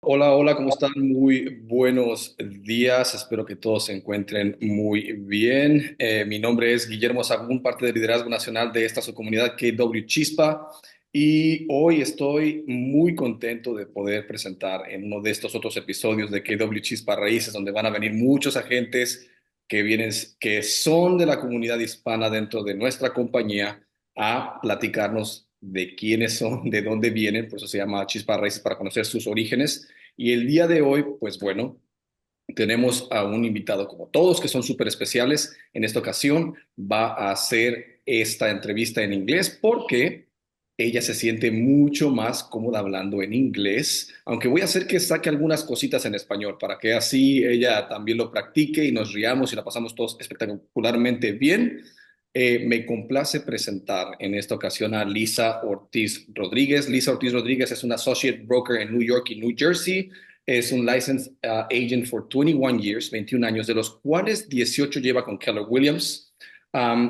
Hola, hola, ¿cómo están? Muy buenos días. Espero que todos se encuentren muy bien. Mi nombre es Guillermo Sagún, parte del liderazgo nacional de esta subcomunidad KW Chispa. Y hoy estoy muy contento de poder presentar en uno de estos otros episodios de KW Chispa Raíces, donde van a venir muchos agentes que vienen, que son de la comunidad hispana dentro de nuestra compañía a platicarnos de quiénes son, de dónde vienen. Por eso se llama Chispa Raíces, para conocer sus orígenes. Y el día de hoy, pues bueno, tenemos a un invitado como todos que son súper especiales. En esta ocasión va a hacer esta entrevista en inglés porque ella se siente mucho más cómoda hablando en inglés, aunque voy a hacer que saque algunas cositas en español para que así ella también lo practique y nos riamos y la pasamos todos espectacularmente bien. Me complace presentar en esta ocasión a Lisa Ortiz Rodrigues. Lisa Ortiz Rodrigues es una associate broker en New York y New Jersey. Es un licensed agent for 21 years, 21 años, de los cuales 18 lleva con Keller Williams.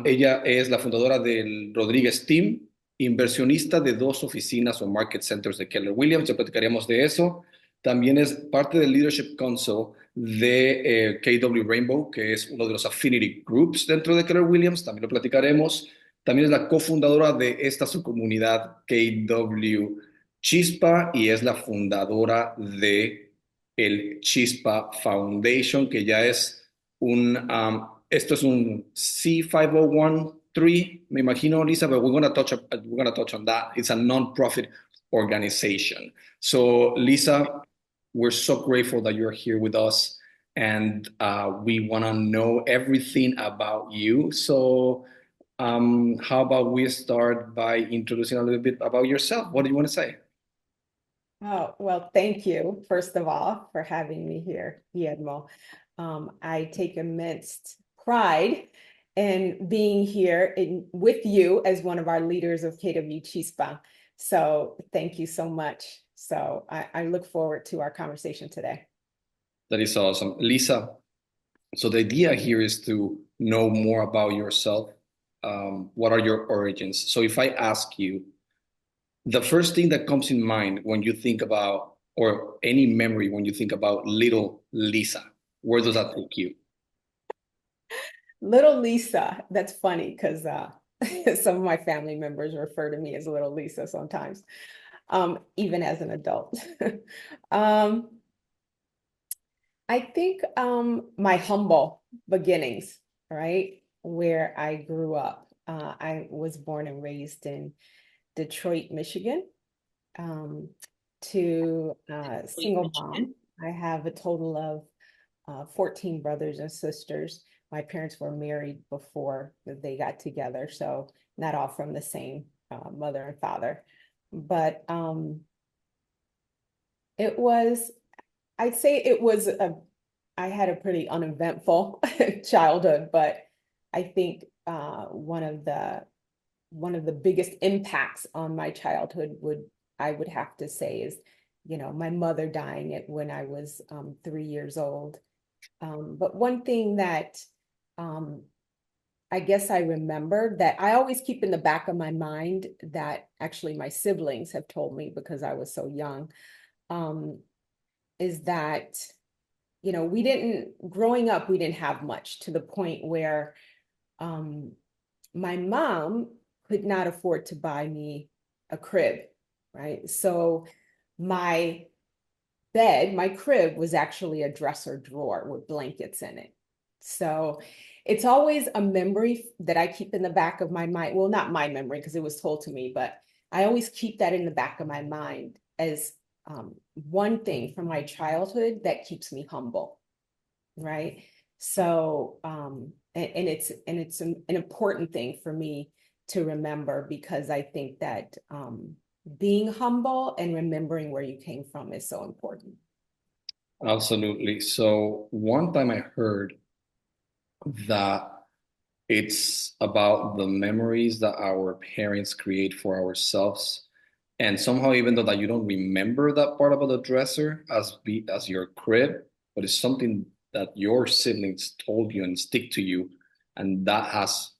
Ella es la fundadora del Rodrigues Team, inversionista de dos oficinas o market centers de Keller Williams. Ya platicaríamos de eso. También es parte del Leadership Council de KW Rainbow, que es uno de los affinity groups dentro de Keller Williams. También lo platicaremos. También es la cofundadora de esta subcomunidad KW Chispa y es la fundadora de el Chispa Foundation, que ya es esto es un C5013, me imagino, Lisa, but we're gonna touch on that. It's a non-profit organization. So, Lisa, we're so grateful that you're here with us, and we want to know everything about you. So, how about we start by introducing a little bit about yourself? What do you want to say? Oh, well, thank you, first of all, for having me here, Guillermo. I take immense pride in being here with you as one of our leaders of KW Chispa. So thank you so much. So I look forward to our conversation today. That is awesome. Lisa, so the idea here is to know more about yourself. What are your origins? So if I ask you, the first thing that comes in mind when you think about, or any memory when you think about little Lisa, where does that take you? Little Lisa, that's funny because some of my family members refer to me as Little Lisa sometimes, even as an adult. um, I think my humble beginnings, right? Where I grew up. I was born and raised in Detroit, Michigan, um, to single mom. I have a total of 14 brothers and sisters. My parents were married before they got together, so not all from the same mother and father. But it was I'd say I had a pretty uneventful childhood, but I think one of the biggest impacts on my childhood I would have to say is, my mother dying when I was 3 years old. But one thing that um, I guess I remember that I always keep in the back of my mind that actually my siblings have told me because I was so young, um, is that growing up, we didn't have much to the point where um, my mom could not afford to buy me a crib, right? So my my crib was actually a dresser drawer with blankets in it. So it's always a memory that I keep in the back of my mind. Well, not my memory because it was told to me, but I always keep that in the back of my mind as one thing from my childhood that keeps me humble, right? So it's an important thing for me to remember because I think that being humble and remembering where you came from is so important. Absolutely. So one time I heard that it's about the memories that our parents create for ourselves. And somehow, even though that you don't remember that part about the dresser as your crib, but it's something that your siblings told you and stick to you, and that has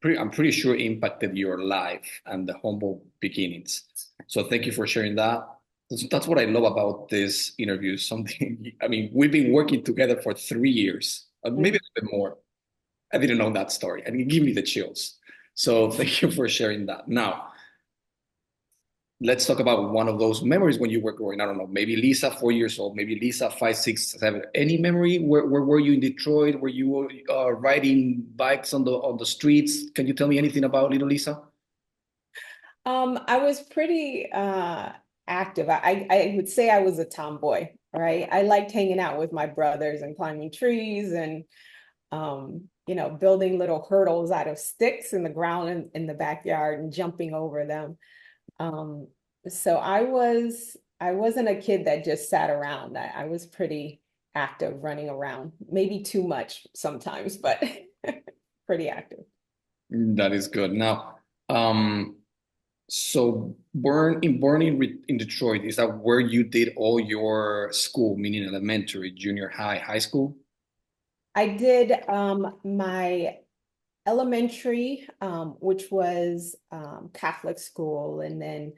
I'm pretty sure impacted your life and the humble beginnings. So thank you for sharing that. That's what I love about this interview. Something, I mean, we've been working together for 3 years, maybe a Mm. little bit more. I didn't know that story. I mean, give me the chills. So thank you for sharing that. Now, let's talk about one of those memories when you were growing. I don't know, maybe Lisa, 4 years old, maybe Lisa, five, six, seven. Any memory? Where were you in Detroit? Were you riding bikes on the streets? Can you tell me anything about little Lisa? I was pretty active. I would say I was a tomboy, right? I liked hanging out with my brothers and climbing trees and building little hurdles out of sticks in the ground in the backyard and jumping over them. Um, so I wasn't a kid that just sat around. I was pretty active running around, maybe too much sometimes, but pretty active. That is good. Now, um, so born in Detroit, is that where you did all your school, meaning elementary, junior high, high school? I did my elementary, which was Catholic school, and then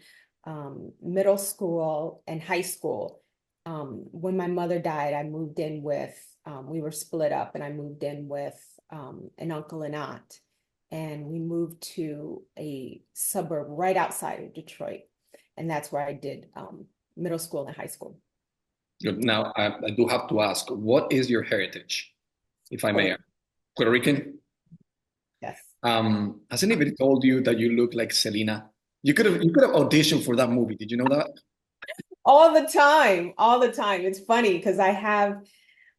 middle school and high school. When my mother died, I moved in with, we were split up, and I moved in with an uncle and aunt. And we moved to a suburb right outside of Detroit. And that's where I did middle school and high school. Good. Now, I do have to ask, what is your heritage, if I Puerto may? Rico. Puerto Rican? Yes. Has anybody told you that you look like Selena? You could have auditioned for that movie. Did you know that? All the time, all the time. It's funny because I have,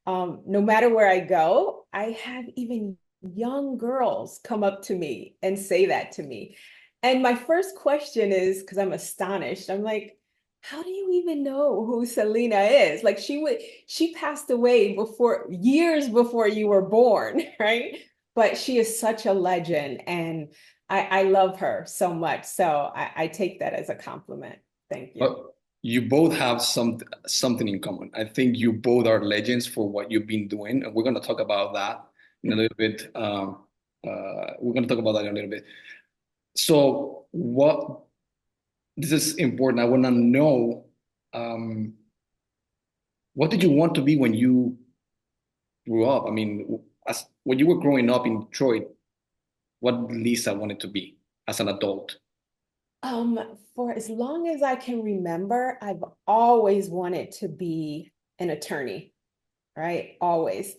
no matter where I go, I have even young girls come up to me and say that to me. And my first question is, because I'm astonished, I'm like, how do you even know who Selena is? Like she passed away before, years before you were born, right? But she is such a legend, and I love her so much. So I take that as a compliment. Thank you. But you both have something in common. I think you both are legends for what you've been doing, and we're going to talk about that in a little bit. We're going to talk about that in a little bit. So, what this is important. I want to know, um, what did you want to be when you grew up? I mean, as when you were growing up in Detroit, what Lisa wanted to be as an adult. Um, for as long as I can remember, I've always wanted to be an attorney, right? Always.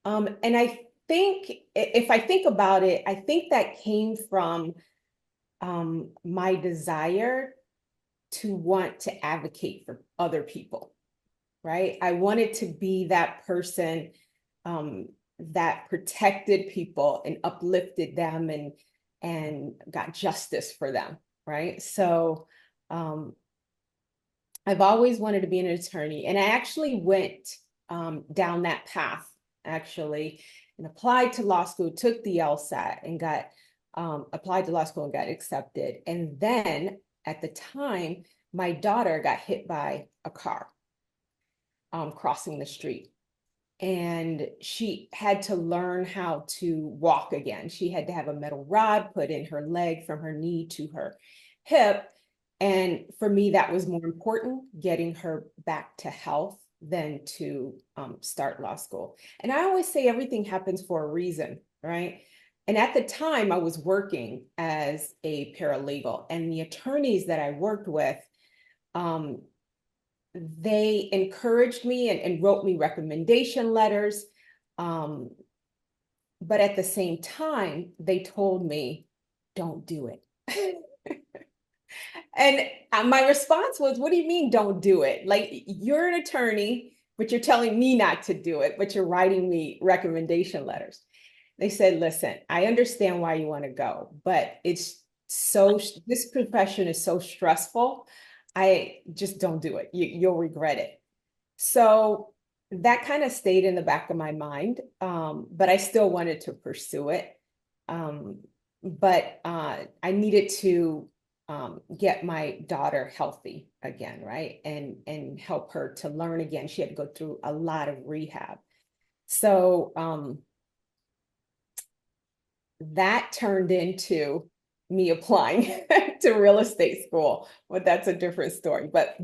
And I think if I think about it, I think that came from my desire to want to advocate for other people, right? I wanted to be that person that protected people and uplifted them and got justice for them, right? So um, I've always wanted to be an attorney, and I actually went down that path actually and applied to law school, took the LSAT and got applied to law school and got accepted. And then at the time, my daughter got hit by a car crossing the street. And she had to learn how to walk again. She had to have a metal rod put in her leg from her knee to her hip. And for me, that was more important, getting her back to health than to start law school. And I always say everything happens for a reason, right? And at the time, I was working as a paralegal, and the attorneys that I worked with, um, they encouraged me and wrote me recommendation letters. Um, but at the same time, they told me, don't do it. And my response was, what do you mean, don't do it? Like, you're an attorney, but you're telling me not to do it, but you're writing me recommendation letters. They said, listen, I understand why you want to go, but this profession is so stressful. I just don't do it. You'll regret it. So that kind of stayed in the back of my mind, but I still wanted to pursue it. Um, but I needed to get my daughter healthy again, right? And help her to learn again. She had to go through a lot of rehab. So that turned into me applying to real estate school. But that's a different story. But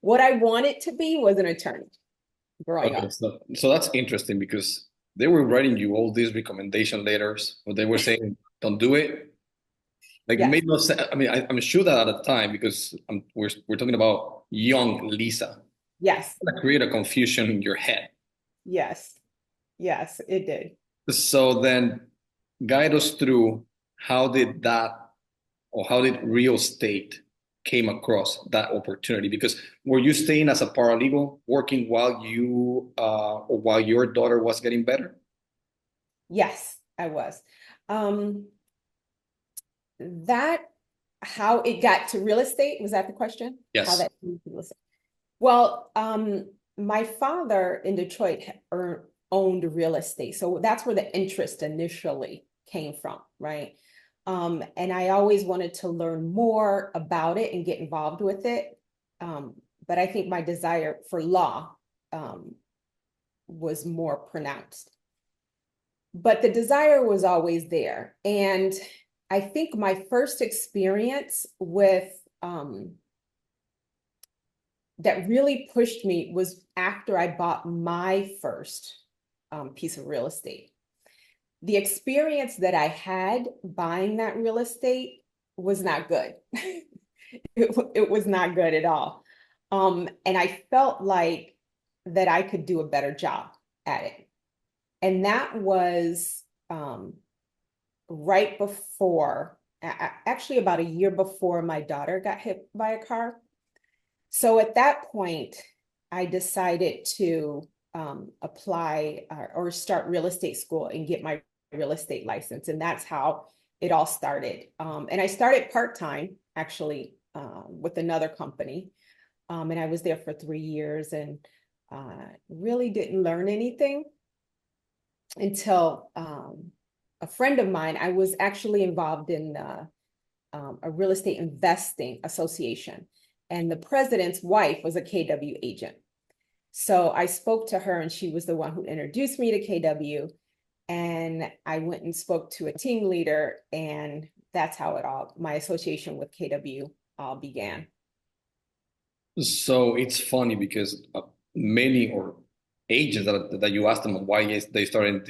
What I wanted to be was an attorney growing Okay, up. so that's interesting because they were writing you all these recommendation letters, but they were saying, don't do it. Like, it Yes, made no sense. I mean, I'm sure that at the time, because we're talking about young Lisa, yes, that create a confusion in your head. yes, yes, it did. So then guide us through how did that, or how did real estate came across that opportunity? Because were you staying as a paralegal working while you or while your daughter was getting better? Yes, I was. Um, that how it got to real estate, was that the question? How Yes. that came to real estate? Well, my father in Detroit owned real estate, so that's where the interest initially came from, right? And I always wanted to learn more about it and get involved with it. But I think my desire for law was more pronounced. But the desire was always there. And I think my first experience with that really pushed me was after I bought my first piece of real estate. The experience that I had buying that real estate was not good. It was not good at all. And I felt like that I could do a better job at it. And that was right before, actually about a year before my daughter got hit by a car. So at that point, I decided to apply or start real estate school and get my real estate license. And that's how it all started. And I started part-time, actually, with another company. And I was there for 3 years and really didn't learn anything until a friend of mine, I was actually involved in a real estate investing association. And the president's wife was a KW agent. So I spoke to her and she was the one who introduced me to KW. And I went and spoke to a team leader, and that's how my association with KW all began. So it's funny because many or agents that you ask them why they started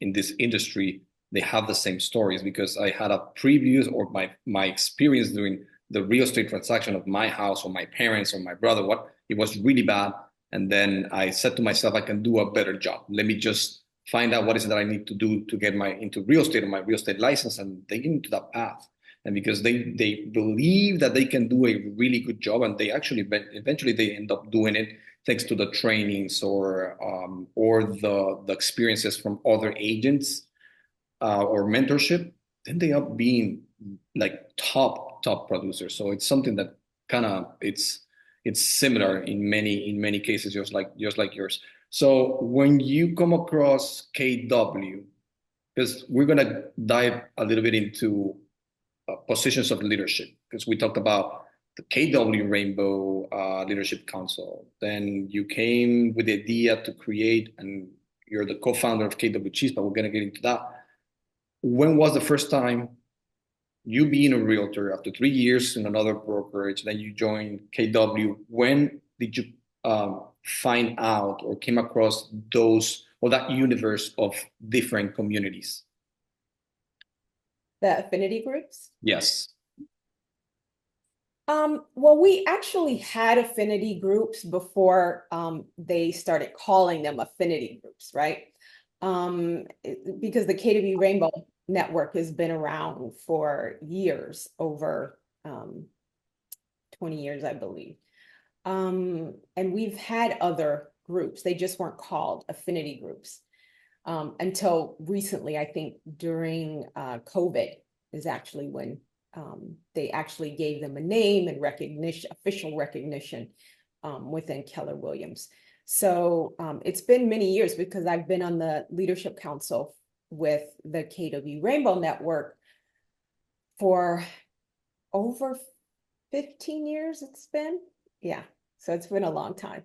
in this industry, they have the same stories because I had a previous or my experience doing the real estate transaction of my house or my parents or my brother, what it was really bad. And then I said to myself, I can do a better job. Let me just find out what is it that I need to do to get my into real estate or my real estate license, and they get into that path. And because they believe that they can do a really good job, and they actually eventually they end up doing it thanks to the trainings or the experiences from other agents or mentorship, then they end up being like top producers. So it's something that kind of it's similar in many cases, just like yours. So when you come across KW, because we're gonna dive a little bit into positions of leadership, because we talked about the KW Rainbow Leadership Council. Then you came with the idea to create, and you're the co-founder of KW Chispa. We're gonna get into that. When was the first time you being a realtor after 3 years in another brokerage, then you joined KW? When did you find out or came across those or that universe of different communities? The affinity groups? Yes. Well, we actually had affinity groups before they started calling them affinity groups, right? Because the KW Rainbow Network has been around for years, over 20 years, I believe. And we've had other groups. They just weren't called affinity groups until recently. I think during COVID is actually when they actually gave them a name and recognition, official recognition within Keller Williams. So it's been many years because I've been on the leadership council with the KW Rainbow Network for over 15 years. It's been, yeah. So it's been a long time.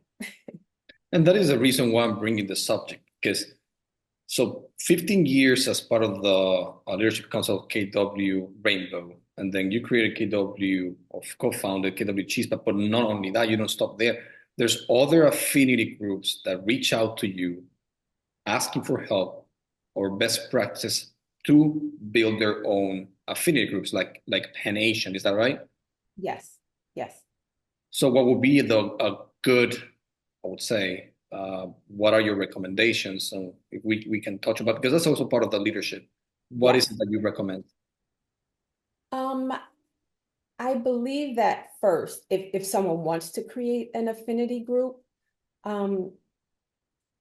And that is the reason why I'm bringing the subject, because so 15 years as part of the Leadership Council of KW Rainbow. and then you created KW, or co-founded KW Chispa, but not only that, you don't stop there. There's other affinity groups that reach out to you asking for help or best practice to build their own affinity groups like Pan Asian. Is that right? Yes, yes. So what would be a good, I would say, what are your recommendations? So if we can touch about, because that's also part of the leadership. What is Yes. it that you recommend? Um, I believe that first, if someone wants to create an affinity group, um,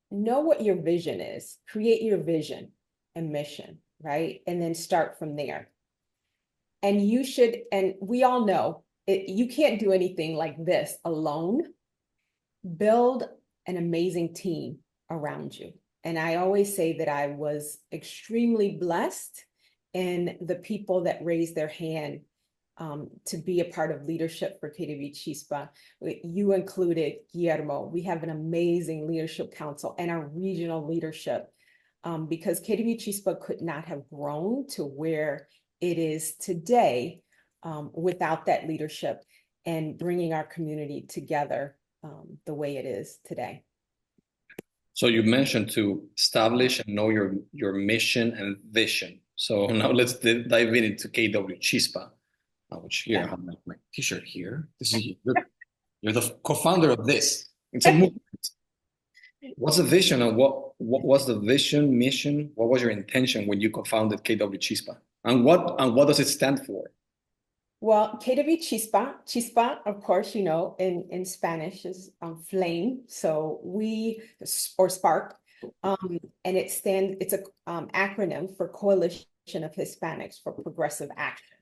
know what your vision is, create your vision and mission, right? And then start from there. And you should, and we all know it, you can't do anything like this alone. Build an amazing team around you. And I always say that I was extremely blessed in the people that raised their hand to be a part of leadership for KW Chispa. You included, Guillermo. We have an amazing leadership council and our regional leadership because KW Chispa could not have grown to where it is today without that leadership and bringing our community together the way it is today. So you mentioned to establish and know your mission and vision. So now let's dive into KW Chispa, which here I have my t-shirt here. This is you're the co-founder of this. It's a movement. What's the vision and what was the vision, mission? What was your intention when you co-founded KW Chispa? And what does it stand for? Well, KW Chispa, Chispa, of course, you know, in Spanish is flame. So or spark, and it's a acronym for Coalition of Hispanics for Progressive Action,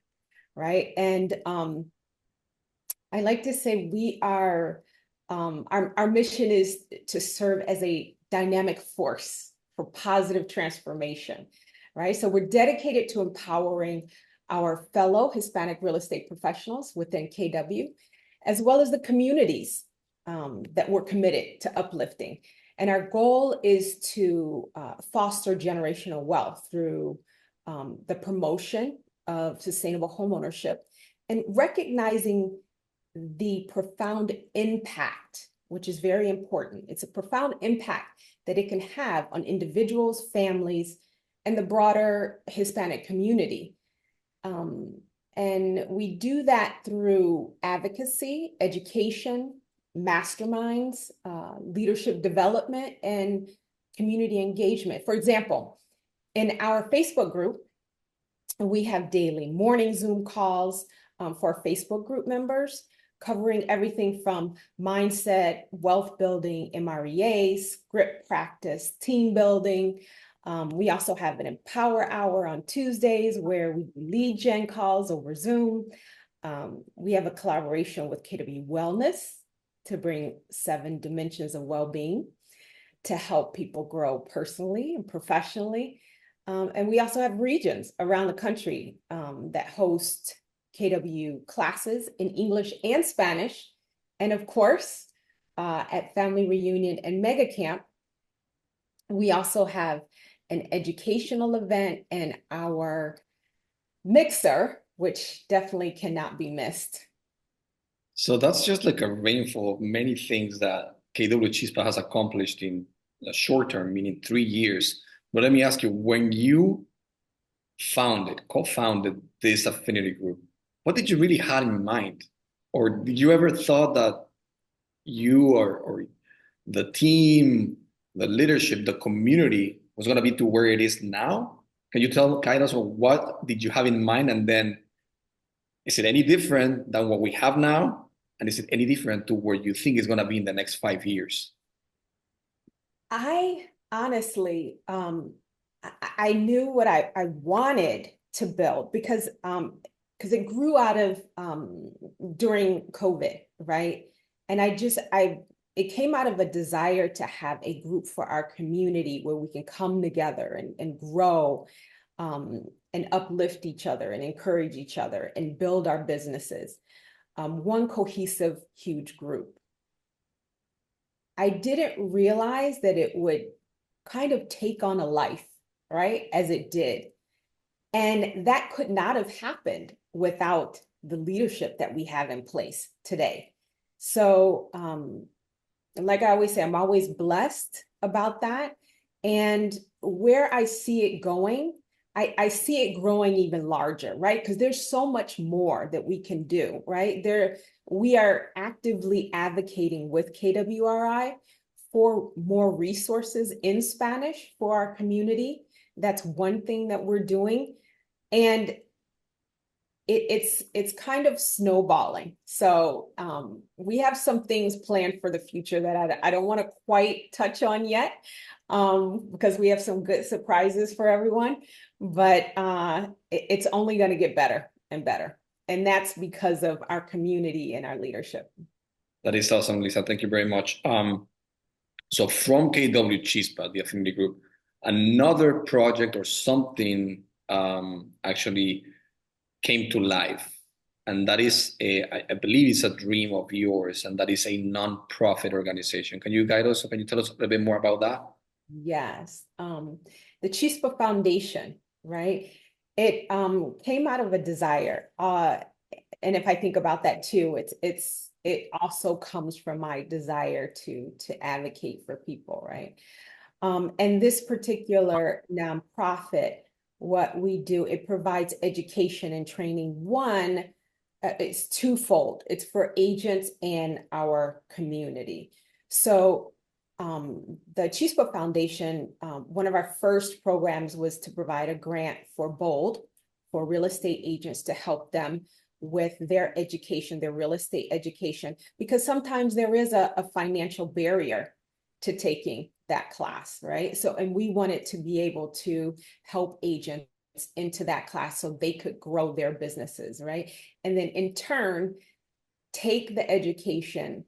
right? And I like to say we are, our mission is to serve as a dynamic force for positive transformation, right? So we're dedicated to empowering our fellow Hispanic real estate professionals within KW, as well as the communities that we're committed to uplifting. And our goal is to foster generational wealth through the promotion of sustainable homeownership and recognizing the profound impact, which is very important. It's a profound impact that it can have on individuals, families, and the broader Hispanic community. And we do that through advocacy, education, masterminds, leadership development, and community engagement. For example, in our Facebook group, we have daily morning Zoom calls for our Facebook group members, covering everything from mindset, wealth building, MREA, script practice, team building. We also have an Empower Hour on Tuesdays where we do lead gen calls over Zoom. We have a collaboration with KW Wellness to bring 7 dimensions of well-being to help people grow personally and professionally. And we also have regions around the country that host KW classes in English and Spanish. And of course, at Family Reunion and Mega Camp, we also have an educational event and our mixer, which definitely cannot be missed. So that's just like a rainfall of many things that KW Chispa has accomplished in a short term, meaning 3 years. But let me ask you, when you co-founded this affinity group, what did you really have in mind? Or did you ever thought that you or the team, the leadership, the community was going to be to where it is now? Can you guide us on what did you have in mind? And then is it any different than what we have now? And is it any different to where you think is going to be in the next 5 years? I honestly, I knew what I wanted to build because it grew out of during COVID, right? And it came out of a desire to have a group for our community where we can come together and grow and uplift each other and encourage each other and build our businesses. One cohesive, huge group. I didn't realize that it would kind of take on a life, right? As it did. And that could not have happened without the leadership that we have in place today. So, like I always say, I'm always blessed about that. And where I see it going, I see it growing even larger, right? Because there's so much more that we can do, right? We are actively advocating with KWRI for more resources in Spanish for our community. That's one thing that we're doing. And it's kind of snowballing. So we have some things planned for the future that I don't want to quite touch on yet, because we have some good surprises for everyone. But it's only going to get better and better. And that's because of our community and our leadership. That is awesome, Lisa. Thank you very much. So from KW Chispa, the affinity group, another project or something actually came to life. And that is, I believe it's a dream of yours, and that is a non-profit organization. Can you guide us, or can you tell us a little bit more about that? Yes. The Chispa Foundation, right? It came out of a desire. And if I think about that too, it also comes from my desire to advocate for people, right? And this particular nonprofit, what we do, it provides education and training. One, it's twofold. It's for agents and our community. So the Chispa Foundation, one of our first programs was to provide a grant for BOLD, for real estate agents, to help them with their education, their real estate education, because sometimes there is a financial barrier to taking that class, right? So, and we wanted to be able to help agents into that class so they could grow their businesses, right? And then in turn, take the education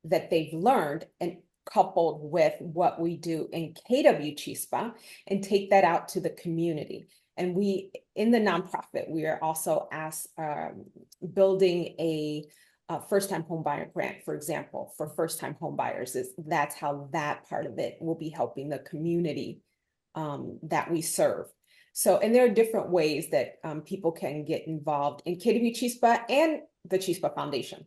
that they've learned and coupled with what we do in KW Chispa and take that out to the community. And we, in the nonprofit, we are also building a first-time home buyer grant, for example, for first-time home buyers. That's how that part of it will be helping the community that we serve. So, and there are different ways that people can get involved in KW Chispa and the Chispa Foundation.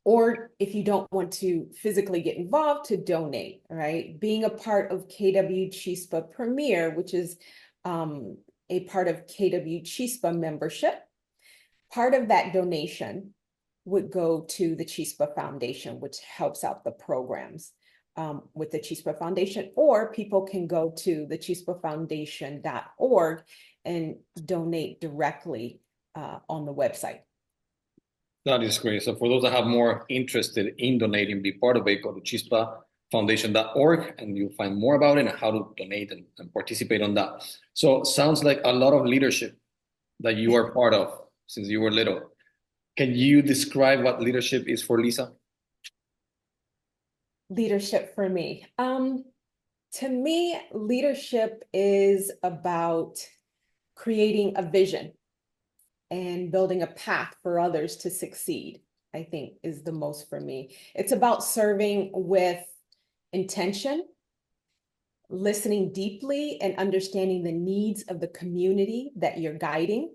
Or if you don't want to physically get involved, to donate, right? Being a part of KW Chispa Premier, which is a part of KW Chispa membership, part of that donation would go to the Chispa Foundation, which helps out the programs with the Chispa Foundation, or people can go to the chispafoundation.org and donate directly on the website. That is great. So for those that have more interested in donating, be part of it, go to chispafoundation.org and you'll find more about it and how to donate and participate on that. So sounds like a lot of leadership that you are part of since you were little. Can you describe what leadership is for Lisa? Leadership for me. To me, leadership is about creating a vision and building a path for others to succeed, I think is the most for me. It's about serving with intention, listening deeply and understanding the needs of the community that you're guiding.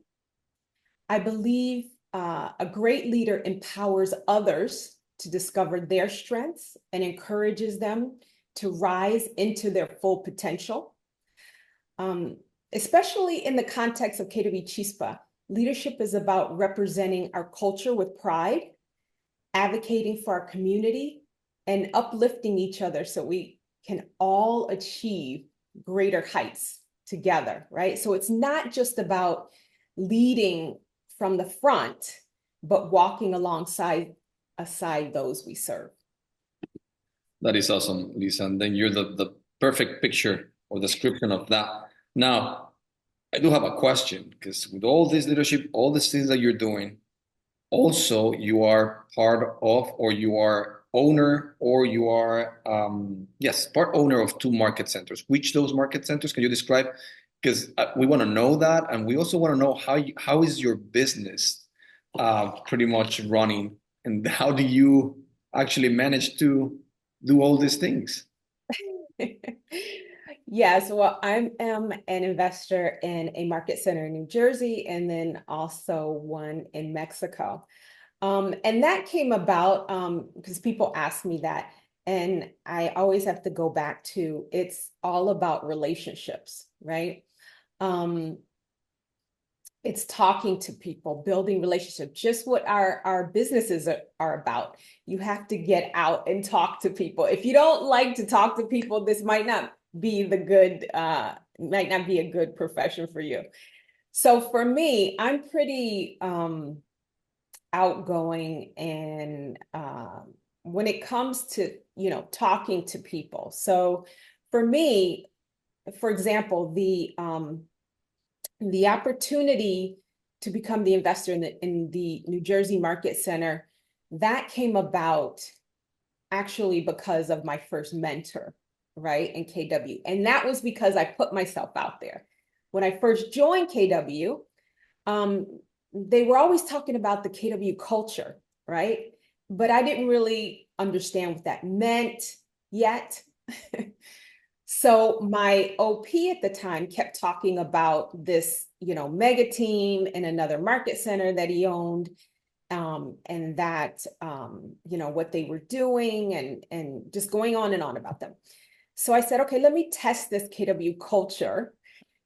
I believe a great leader empowers others to discover their strengths and encourages them to rise into their full potential. Especially in the context of KW Chispa, leadership is about representing our culture with pride, advocating for our community, and uplifting each other so we can all achieve greater heights together, right? So it's not just about leading from the front, but walking alongside those we serve. That is awesome, Lisa. And then you're the perfect picture or description of that. Now, I do have a question, because with all this leadership, all these things that you're doing, also you are part of, or you are owner, or you are, part owner of 2 market centers. Which those market centers can you describe? Because we want to know that, and we also want to know how is your business pretty much running, and how do you actually manage to do all these things? Yes, well, I am an investor in a market center in New Jersey and then also one in Mexico. And that came about because people ask me that, and I always have to go back to it's all about relationships, right? Um, it's talking to people, building relationships, just what our businesses are about. You have to get out and talk to people. If you don't like to talk to people, this might not be the good, might not be a good profession for you. So for me, I'm pretty outgoing and when it comes to, talking to people. So for me, for example, the opportunity to become the investor in the New Jersey Market Center, that came about actually because of my first mentor, right, in KW. And that was because I put myself out there. When I first joined KW, um, they were always talking about the KW culture, right? But I didn't really understand what that meant yet. So my OP at the time kept talking about this, mega team in another market center that he owned, and that, what they were doing and just going on and on about them. So I said, okay, let me test this KW culture.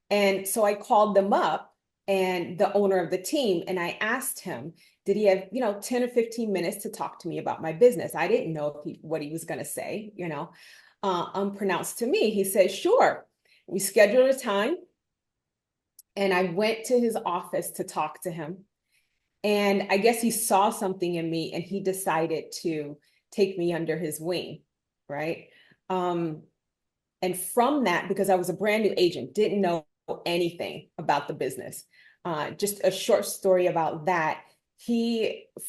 And so I called them up and the owner of the team, and I asked him, did he have, 10 or 15 minutes to talk to me about my business? I didn't know what he was going to say, unpronounced to me. He said, sure. We scheduled a time and I went to his office to talk to him. And I guess he saw something in me and he decided to take me under his wing, right? And from that, because I was a brand new agent, didn't know anything about the business. Just a short story about that.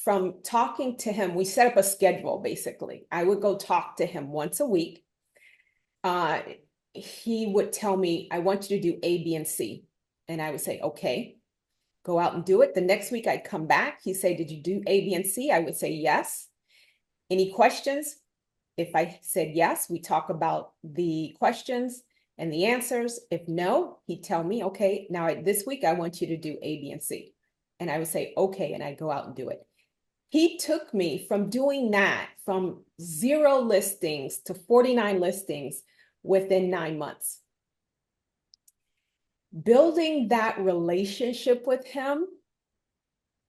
From talking to him, we set up a schedule, basically. I would go talk to him once a week. He would tell me, I want you to do A, B, and C. And I would say, okay, go out and do it. The next week I'd come back. He'd say, did you do A, B, and C? I would say, yes. Any questions? If I said yes, we talk about the questions and the answers. If no, he'd tell me, okay, now this week I want you to do A, B, and C. And I would say, okay, and I'd go out and do it. He took me from doing that, from 0 listings to 49 listings within 9 months. Building that relationship with him,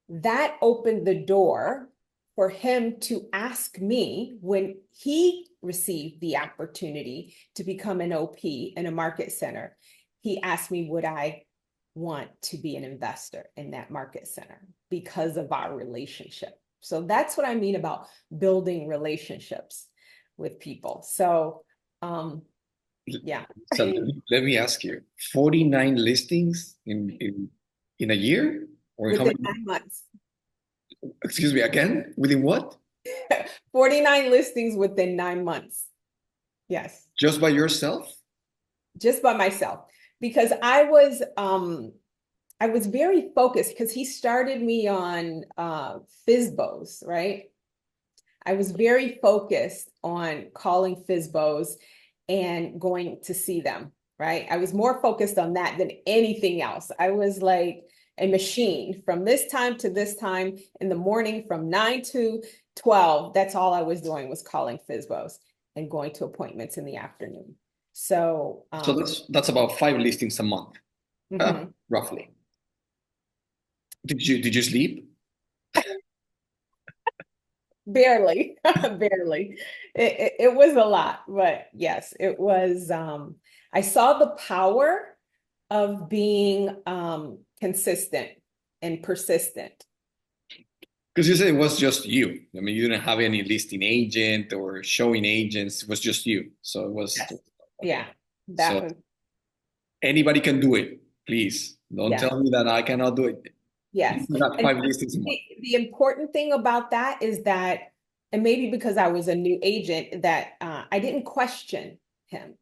that opened the door for him to ask me when he received the opportunity to become an OP in a market center. He asked me, would I want to be an investor in that market center because of our relationship? So that's what I mean about building relationships with people. So, yeah. So let me ask you, 49 listings in a year? Or how Within many? 9 months. Excuse me, again? Within what? 49 listings within 9 months. Yes. Just by yourself? Just by myself. Because I was very focused because he started me on FSBOs, right? I was very focused on calling FSBOs and going to see them, right? I was more focused on that than anything else. I was like a machine from this time to this time in the morning from 9 to 12. That's all I was doing was calling FSBOs and going to appointments in the afternoon. So, So that's about 5 listings a month, mhm. roughly. Did you sleep? Barely, barely. It was a lot, but yes, it was. I saw the power of being consistent and persistent. Because you said it was just you. I mean, you didn't have any listing agent or showing agents. It was just you. So it was Yes. Yeah, okay. that So was, anybody can do it. Please don't yeah, tell me that I cannot do it. yes. I got And 5 listings a month. the important thing about that is that, and maybe because I was a new agent, that I didn't question him,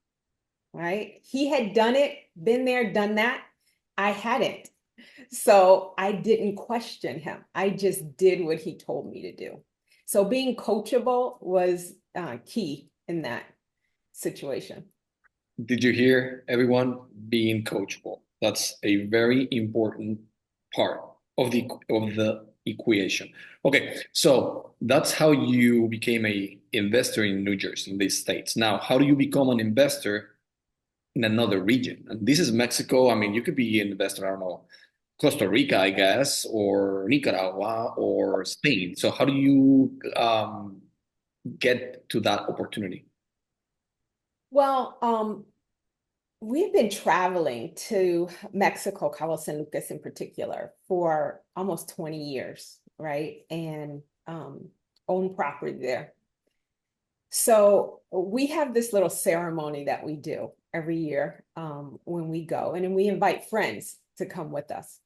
right? He had done it, been there, done that. I hadn't. So I didn't question him. I just did what he told me to do. So being coachable was key in that situation. Did you hear everyone being coachable? That's a very important part of the equation. Okay, so that's how you became a investor in New Jersey, in these states. Now, how do you become an investor in another region? And this is Mexico. I mean, you could be an investor, I don't know, Costa Rica, I guess, or Nicaragua or Spain. So how do you get to that opportunity? Well, we've been traveling to Mexico, Cabo San Lucas in particular, for almost 20 years, right? And own property there. So we have this little ceremony that we do every year when we go, and then we invite friends to come with us.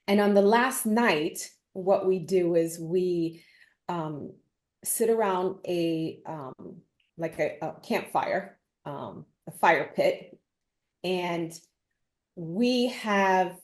And on the last night, what we do is we sit around a campfire, a fire pit, and we have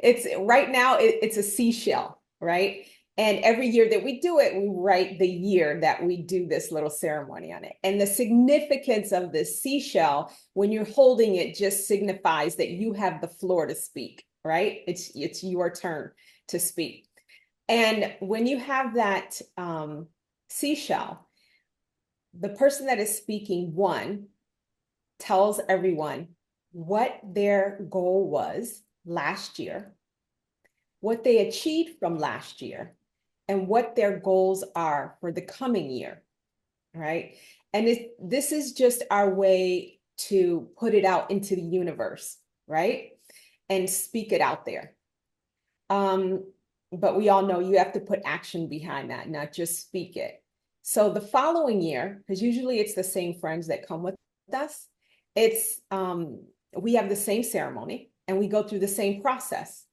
it's right now it's a seashell, right? And every year that we do it, we write the year that we do this little ceremony on it. And the significance of this seashell, when you're holding it, just signifies that you have the floor to speak, right? It's your turn to speak. And when you have that seashell, the person that is speaking, one, tells everyone what their goal was last year, what they achieved from last year, and what their goals are for the coming year, right? And this is just our way to put it out into the universe, right? And speak it out there. But we all know you have to put action behind that, not just speak it. So the following year, because usually it's the same friends that come with us, we have the same ceremony and we go through the same process.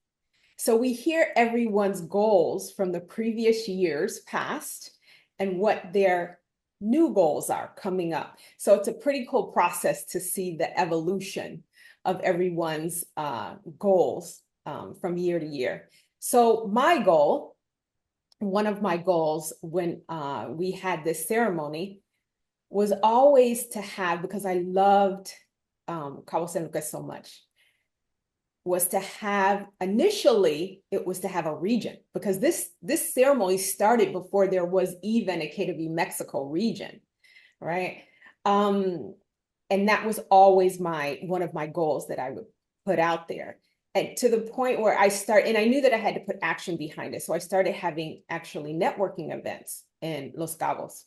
So we hear everyone's goals from the previous years past and what their new goals are coming up. So it's a pretty cool process to see the evolution of everyone's goals from year to year. So my goal, one of my goals when we had this ceremony was always to have, because I loved Cabo San Lucas so much, was to have, initially, it was to have a region, because this ceremony started before there was even a KW Mexico region, right? And that was always one of my goals that I would put out there. And to the point where and I knew that I had to put action behind it. So I started having actually networking events in Los Cabos.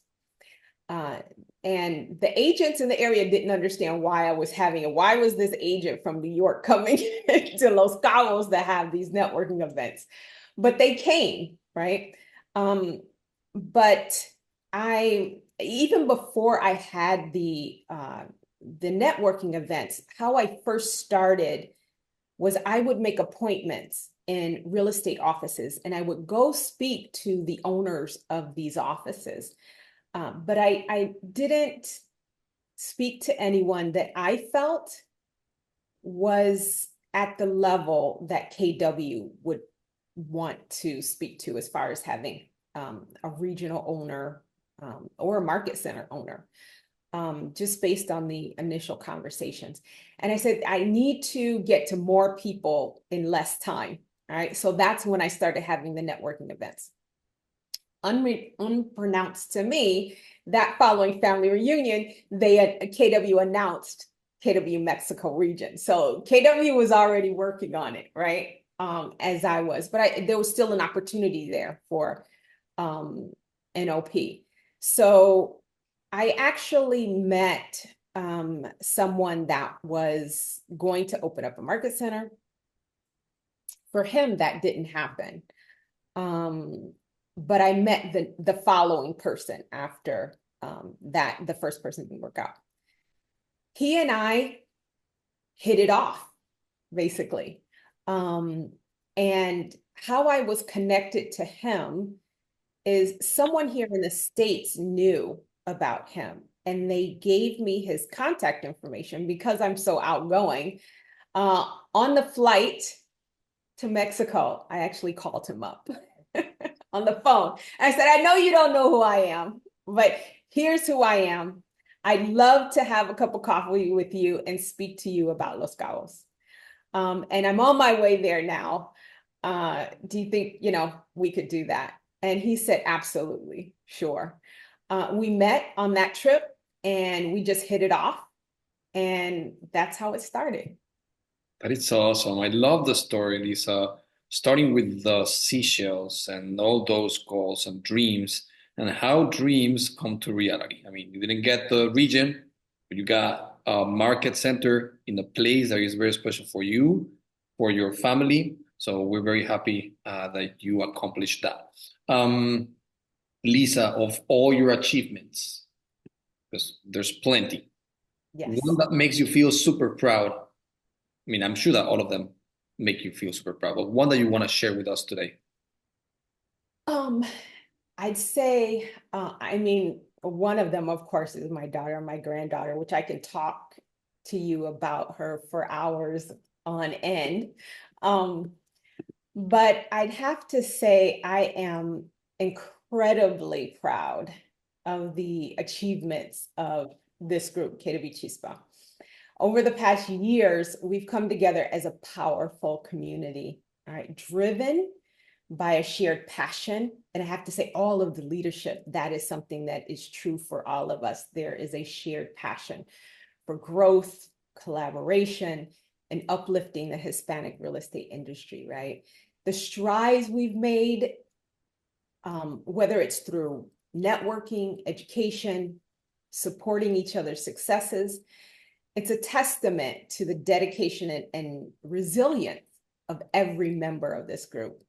And the agents in the area didn't understand why I was having it. Why was this agent from New York coming to Los Cabos to have these networking events? But they came, right? But even before I had the networking events, how I first started was I would make appointments in real estate offices, and I would go speak to the owners of these offices. But I didn't speak to anyone that I felt was at the level that KW would want to speak to, as far as having a regional owner or a market center owner, just based on the initial conversations. And I said, I need to get to more people in less time. All right. So that's when I started having the networking events. Unpronounced to me, that following family reunion, KW announced KW Mexico region. So KW was already working on it, right? As I was, but there was still an opportunity there for NOP. So I actually met someone that was going to open up a market center. For him, that didn't happen. But I met the following person after that. The first person didn't work out. He and I hit it off, basically. And how I was connected to him is someone here in the States knew about him, and they gave me his contact information because I'm so outgoing. On the flight to Mexico, I actually called him up on the phone. I said, I know you don't know who I am, but here's who I am. I'd love to have a cup of coffee with you and speak to you about Los Cabos. And I'm on my way there now. Do you think, we could do that? And he said, absolutely, sure. We met on that trip and we just hit it off. And that's how it started. That is awesome. I love the story, Lisa. Starting with the seashells and all those goals and dreams, and how dreams come to reality. I mean, you didn't get the region, but you got a market center in a place that is very special for you, for your family. So we're very happy that you accomplished that. Um, Lisa, of all your achievements, because there's plenty, one Yes. that makes you feel super proud. I mean, I'm sure that all of them make you feel super proud, but one that you want to share with us today. Um, I'd say, one of them, of course, is my daughter, my granddaughter, which I can talk to you about her for hours on end. Um, but I'd have to say I am incredibly proud of the achievements of this group, KW Chispa. Over the past years, we've come together as a powerful community, all right, driven by a shared passion. And I have to say, all of the leadership, that is something that is true for all of us. There is a shared passion for growth, collaboration, and uplifting the Hispanic real estate industry, right? The strides we've made, whether it's through networking, education, supporting each other's successes, it's a testament to the dedication and resilience of every member of this group.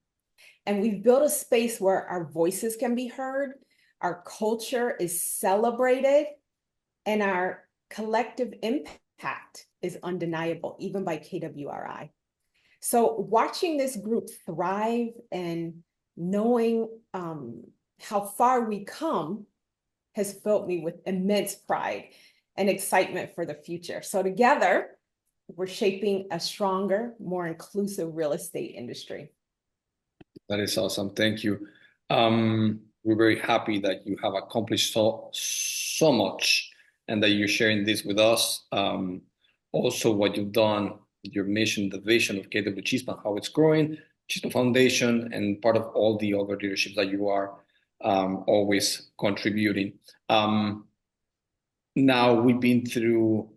And we've built a space where our voices can be heard, our culture is celebrated, and our collective impact is undeniable, even by KWRI. So watching this group thrive and knowing how far we come has filled me with immense pride and excitement for the future. So together, we're shaping a stronger, more inclusive real estate industry. That is awesome. Thank you. We're very happy that you have accomplished so much and that you're sharing this with us. Also, what you've done, your mission, the vision of KW Chispa, how it's growing, Chispa Foundation, and part of all the other leadership that you are always contributing. Now we've been through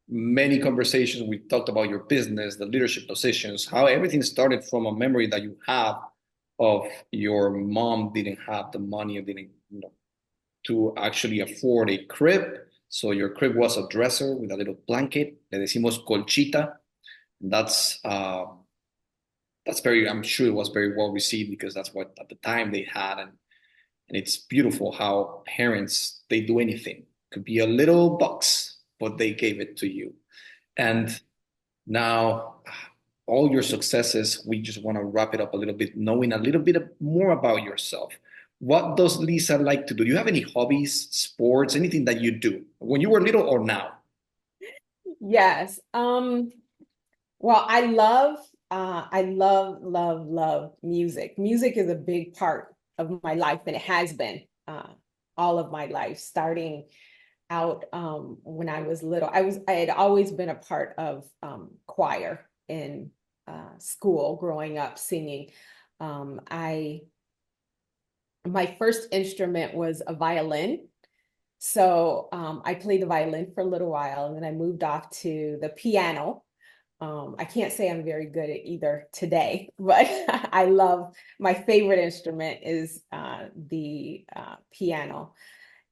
many conversations. We talked about your business, the leadership positions, how everything started from a memory that you have of your mom didn't have the money or didn't, to actually afford a crib. So your crib was a dresser with a little blanket. Le decimos colchita. That's very, I'm sure it was very well received because that's what at the time they had. And it's beautiful how parents, they do anything. Could be a little box, but they gave it to you. And now all your successes, we just want to wrap it up a little bit, knowing a little bit more about yourself. What does Lisa like to do? Do you have any hobbies, sports, anything that you do when you were little or now? Yes. Well, I love music. Music is a big part of my life, and it has been all of my life, starting out when I was little. I had always been a part of choir in school, growing up singing. My first instrument was a violin. So I played the violin for a little while, and then I moved off to the piano. I can't say I'm very good at either today, but my favorite instrument is the piano.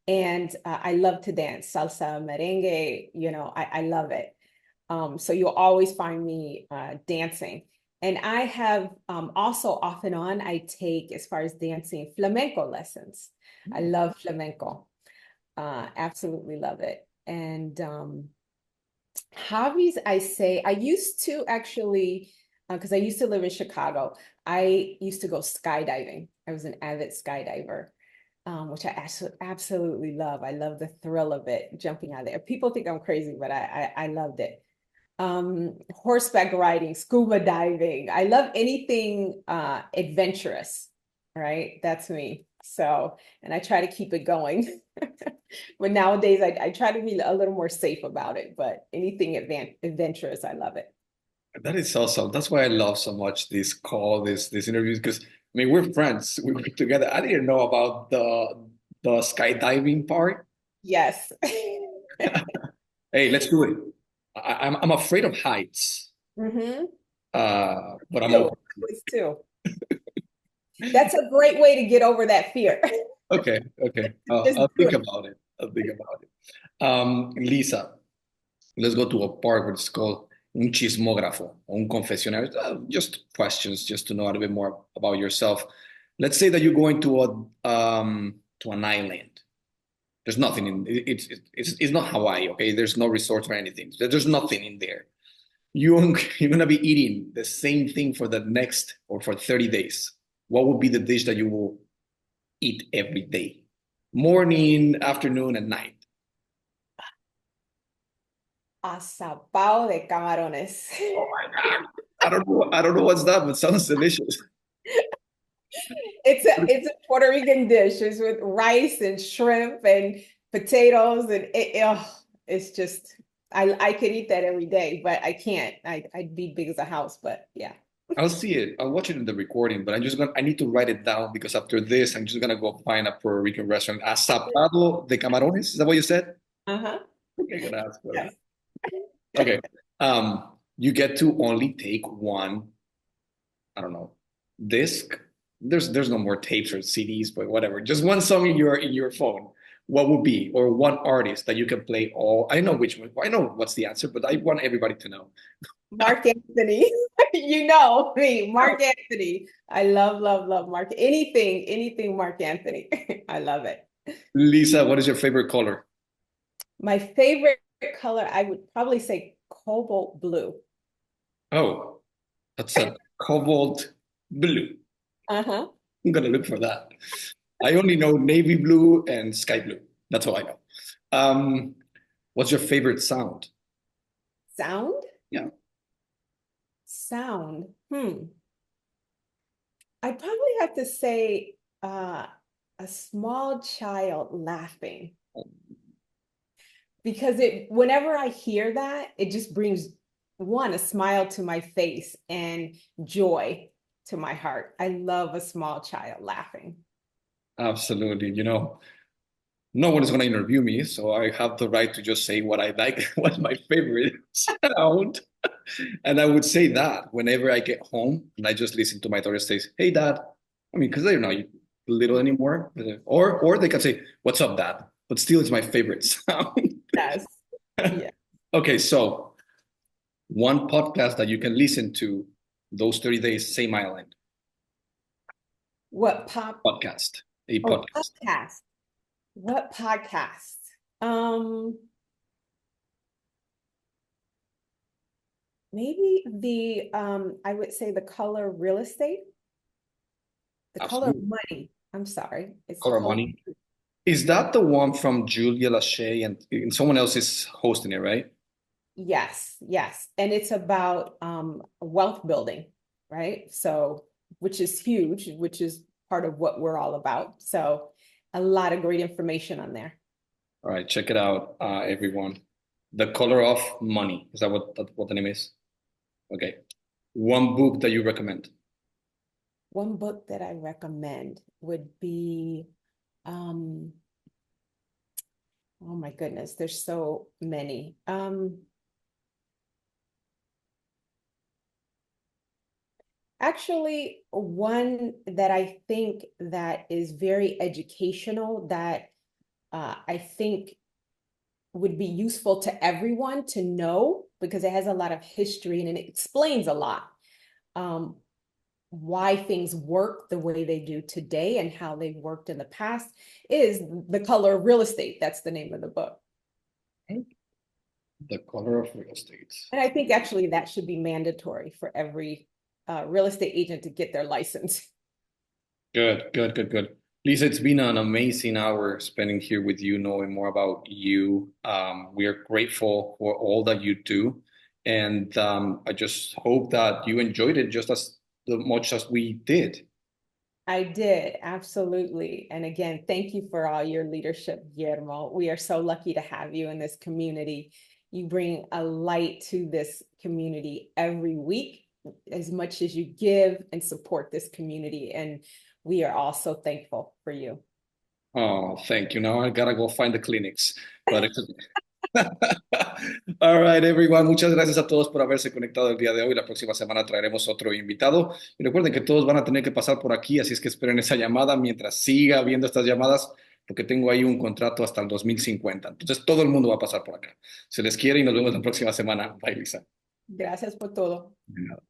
And I love to dance, salsa, merengue, I love it. So you'll always find me dancing. And I have also off and on, I take, as far as dancing, flamenco lessons. I love flamenco. Absolutely love it. And hobbies, I used to actually, because I used to live in Chicago, I used to go skydiving. I was an avid skydiver, which I absolutely love. I love the thrill of it, jumping out there. People think I'm crazy, but I loved it. Horseback riding, scuba diving. I love anything adventurous, right? That's me. So, and I try to keep it going. But nowadays, I try to be a little more safe about it. But anything adventurous, I love it. That is awesome. That's why I love so much this call, this interviews, because I mean we're friends. We work together. I didn't know about the skydiving part. Yes. Hey, let's do it. I'm afraid of heights, Mm-hmm. but I'm Too. open. Was too. That's a great way to get over that fear. Okay, okay. Just I'll do think it. about it. I'll think about it. Lisa, let's go to a part where it's called un chismógrafo, un confesionario. Just questions, just to know a little bit more about yourself. Let's say that you're going to an island. There's nothing in it's not Hawaii, okay? There's no resorts or anything. There's nothing in there. You're gonna be eating the same thing for the next or for 30 days. What would be the dish that you will eat every day? Morning, afternoon, and night. Asapao de camarones. Oh my God. I don't know what's that, but sounds delicious. It's a Puerto Rican dish. It's with rice and shrimp and potatoes and it's just I could eat that every day, but I can't. I'd be big as a house, but yeah. I'll see it. I'll watch it in the recording, but I need to write it down because after this, I'm just gonna go find a Puerto Rican restaurant. Asapado de camarones? Is that what you said? Uh-huh. Okay, gonna ask for that. Yes. Okay. You get to only take one, I don't know, disc. There's no more tapes or CDs, but whatever. Just one song in your phone. What would be, or one artist that you can play all? I know which one. I know what's the answer, but I want everybody to know. Mark Anthony. You know me, Mark Anthony. I love, love, love Mark. Anything Mark Anthony. I love it. Lisa, what is your favorite color? My favorite color, I would probably say cobalt blue. Oh, that's a cobalt blue. Uh-huh. I'm gonna look for that. I only know navy blue and sky blue. That's all I know. Um, what's your favorite sound? Sound? Yeah. Sound. I'd probably have to say a small child laughing because whenever I hear that, it just brings a smile to my face and joy to my heart. I love a small child laughing. Absolutely. No one is going to interview me, so I have the right to just say what I like, what's my favorite sound. And I would say that whenever I get home and I just listen to my daughter say, "Hey, Dad." I mean, because they're not little anymore. Or they can say, "What's up, Dad?" But still, it's my favorite sound. Yes. Yeah. Okay, so one podcast that you can listen to those 30 days, same island. What pop? Podcast. A Oh, podcast. podcast. What podcast? Um, Maybe I would say the color real estate, the color of Absolutely. money. I'm sorry. It's the Color color. Money. Is that the one from Julia Lachey and someone else is hosting it, right? Yes, yes. And it's about wealth building, right? So, which is huge, which is part of what we're all about. So, a lot of great information on there. All right, check it out, everyone. The Color of Money. Is that what the name is? Okay. One book that you recommend. One book that I recommend would be, oh my goodness, there's so many. Actually, one that I think that is very educational that I think would be useful to everyone to know because it has a lot of history and it explains a lot why things work the way they do today and how they worked in the past is The Color of Real Estate. That's the name of the book. The Color of Real Estate. And I think actually that should be mandatory for every real estate agent to get their license. Good, good, good, good. Lisa, it's been an amazing hour spending here with you, knowing more about you. We are grateful for all that you do. And I just hope that you enjoyed it just as much as we did. I did, absolutely. And again, thank you for all your leadership, Guillermo. We are so lucky to have you in this community. You bring a light to this community every week, as much as you give and support this community. And we are all so thankful for you. Oh, thank you. Now I gotta go find the clinics. But all right, everyone. Muchas gracias a todos por haberse conectado el día de hoy. La próxima semana traeremos otro invitado. Y recuerden que todos van a tener que pasar por aquí, así es que esperen esa llamada mientras siga habiendo estas llamadas, porque tengo ahí un contrato hasta el 2050. Entonces todo el mundo va a pasar por acá. Se les quiere y nos vemos la próxima semana. Bye, Lisa. Gracias por todo. De nada.